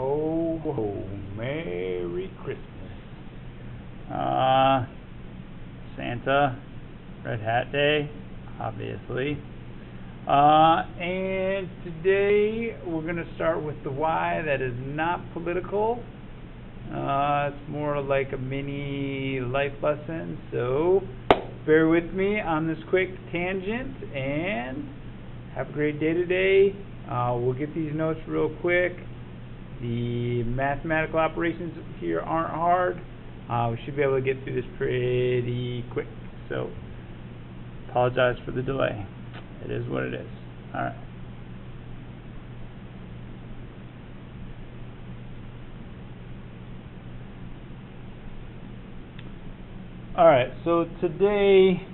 ho, Merry Christmas. Santa, Red Hat Day, obviously. And today we're going to start with the why. That is not political. It's more like a mini life lesson. So bear with me on this quick tangent and have a great day today. We'll get these notes real quick. The mathematical operations here aren't hard. We should be able to get through this pretty quick. So apologize for the delay. It is what it is. All right. All right. So today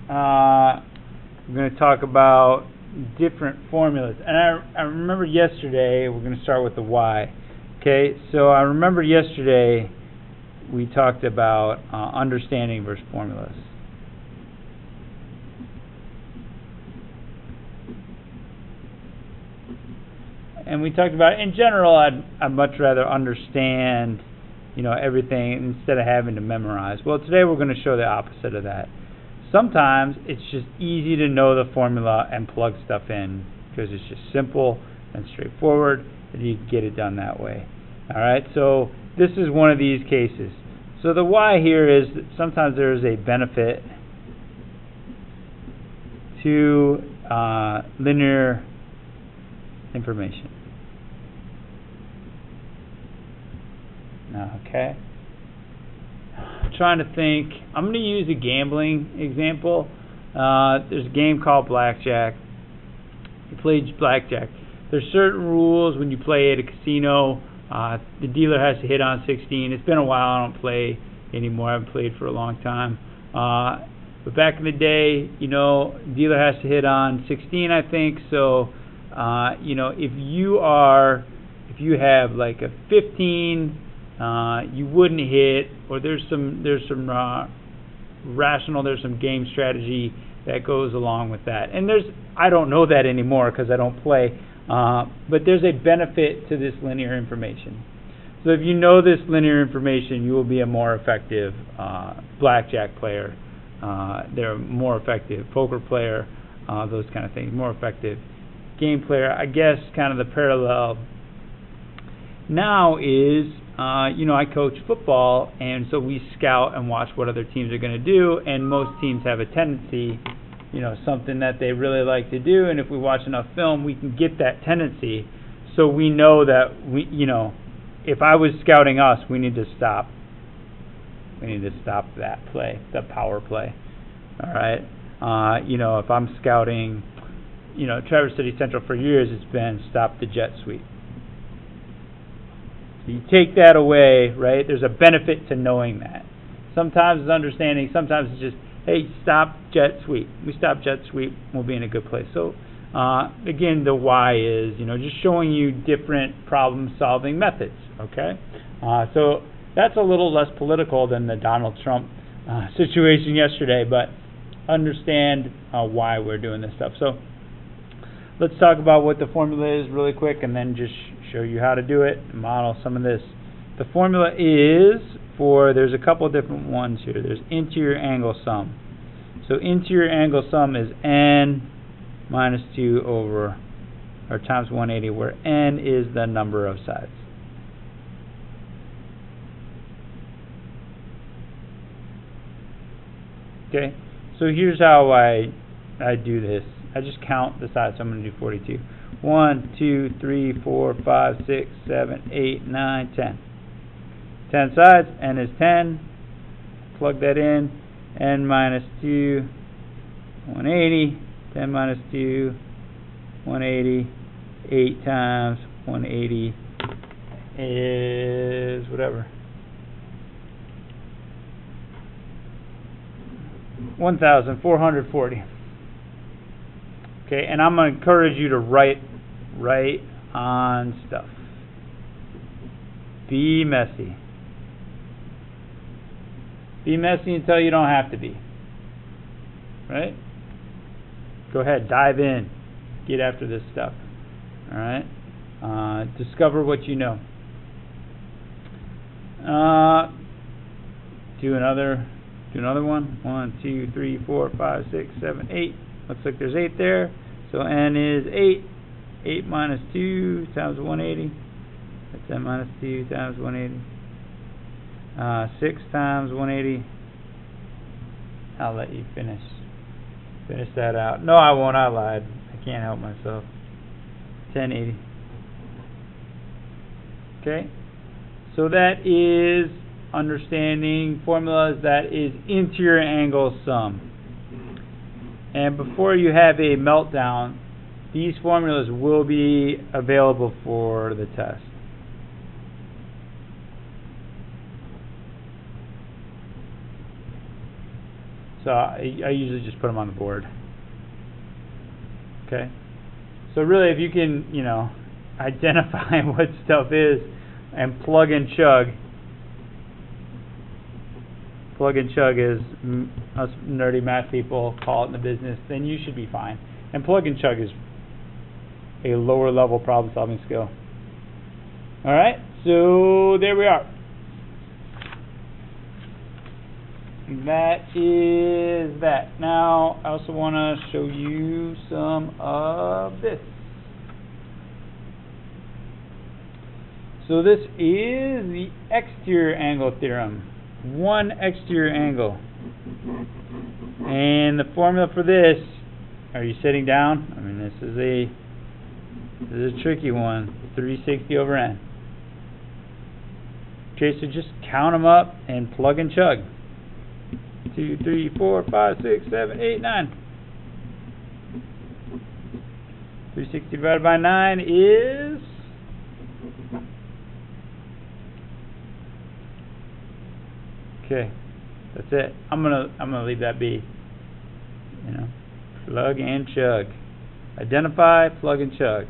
we're going to talk about different formulas. And I remember yesterday, we're going to start with the why. Okay. So I remember yesterday we talked about understanding versus formulas. And we talked about, in general, I'd much rather understand, everything instead of having to memorize. Well, today we're going to show the opposite of that. Sometimes it's just easy to know the formula and plug stuff in because it's just simple and straightforward, and you can get it done that way. All right, so this is one of these cases. So the why here is that sometimes there is a benefit to linear information. Okay. I'm trying to think. I'm going to use a gambling example. There's a game called blackjack. You play blackjack. There's certain rules when you play at a casino. The dealer has to hit on 16. It's been a while. I don't play anymore. I haven't played for a long time. But back in the day, dealer has to hit on 16, I think. So, if you have like a 15, you wouldn't hit, or there's some game strategy that goes along with that. And I don't know that anymore because I don't play. But there's a benefit to this linear information. So if you know this linear information, you will be a more effective blackjack player. They're more effective poker player, those kind of things. More effective game player. I guess kind of the parallel now is, I coach football, and so we scout and watch what other teams are going to do, and most teams have a tendency, something that they really like to do, and if we watch enough film, we can get that tendency. So we know that if I was scouting us, we need to stop. We need to stop that play, the power play. All right. If I'm scouting, Traverse City Central for years, it's been stop the jet sweep. So you take that away, right? There's a benefit to knowing that. Sometimes it's understanding. Sometimes it's just, hey, stop jet sweep. We stop jet sweep, we'll be in a good place. So, again, the why is, just showing you different problem-solving methods, okay? So that's a little less political than the Donald Trump situation yesterday, but understand why we're doing this stuff. So let's talk about what the formula is really quick and then just show you how to do it and model some of this. The formula is there's a couple of different ones here. There's interior angle sum. So interior angle sum is n minus 2 over, or times 180, where n is the number of sides. Okay, so here's how I do this. I just count the sides, so I'm going to do 42. 1, 2, 3, 4, 5, 6, 7, 8, 9, 10. 10 sides, n is 10. Plug that in. N minus 2, 180. 10 minus 2, 180. 8 times 180 is whatever. 1,440. Okay, and I'm going to encourage you to write on stuff. Be messy. Be messy until you don't have to be. Right? Go ahead, dive in. Get after this stuff. All right? Discover what you know. Do another one. 1, 2, 3, 4, 5, 6, 7, 8. Looks like there's 8 there. So n is 8. 8 minus 2 times 180. That's n minus 2 times 180. 6 times 180. I'll let you finish that out. No, I won't. I lied. I can't help myself. 1080. Okay. So that is understanding formulas. That is interior angle sum. And before you have a meltdown, these formulas will be available for the test. So I usually just put them on the board. Okay. So really, if you can, identify what stuff is and plug and chug. Plug and chug is us nerdy math people call it in the business, then you should be fine. And plug and chug is a lower level problem solving skill. Alright, so there we are. That is that. Now I also want to show you some of this. So this is the exterior angle theorem. One exterior angle. And the formula for this, are you sitting down? I mean, this is a tricky one. 360 over n. Okay, so just count them up and plug and chug. 2, 3, 4, 5, 6, 7, 8, 9. 360 divided by 9 is... Okay, that's it. I'm gonna leave that be. Plug and chug. Identify, plug and chug.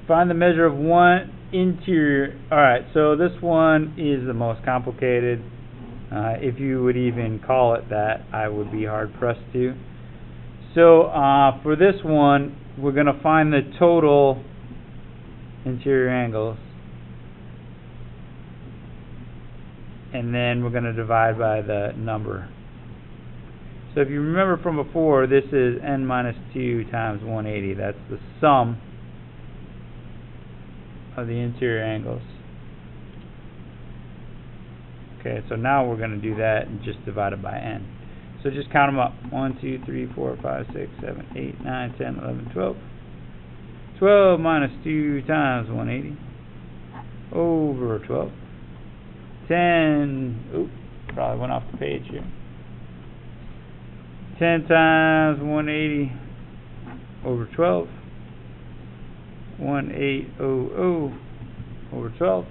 Find the measure of one interior. Alright, so this one is the most complicated. If you would even call it that, I would be hard pressed to. So for this one, we're going to find the total interior angles. And then we're going to divide by the number. So if you remember from before, this is n minus 2 times 180. That's the sum of the interior angles. Okay, so now we're going to do that and just divide it by n. So just count them up. 1, 2, 3, 4, 5, 6, 7, 8, 9, 10, 11, 12. 12 minus 2 times 180 over 12. 10, oops, probably went off the page here. 10 times 180 over 12. 1800 over 12.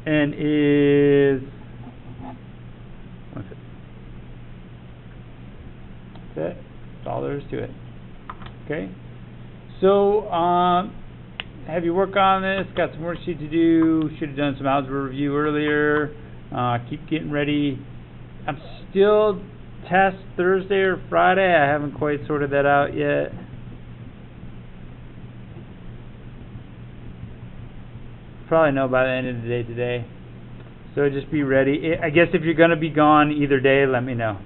And is, what's it? That's it. That's all there is to it. Okay. So, have you work on this? Got some worksheet to do. Should have done some algebra review earlier. Keep getting ready. I'm still test Thursday or Friday. I haven't quite sorted that out yet. Probably know by the end of the day today. So just be ready. I guess if you're going to be gone either day, let me know.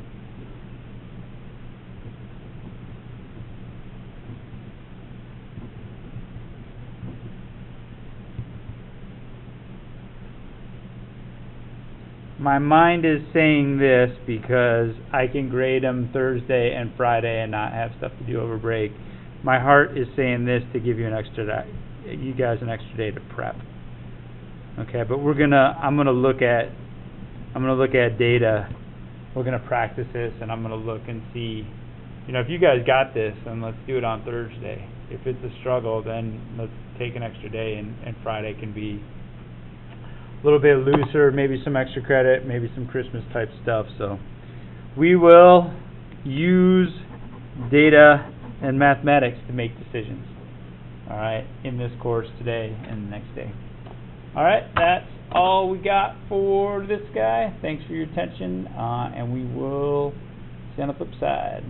My mind is saying this because I can grade them Thursday and Friday and not have stuff to do over break. My heart is saying this to give you an extra day, you guys an extra day to prep. Okay, but I'm gonna look at data. We're gonna practice this, and I'm gonna look and see. If you guys got this, then let's do it on Thursday. If it's a struggle, then let's take an extra day, and Friday can be a little bit looser, maybe some extra credit, maybe some Christmas type stuff. So we will use data and mathematics to make decisions. All right, in this course today and the next day. All right, that's all we got for this guy. Thanks for your attention, and we will see you on the flip side.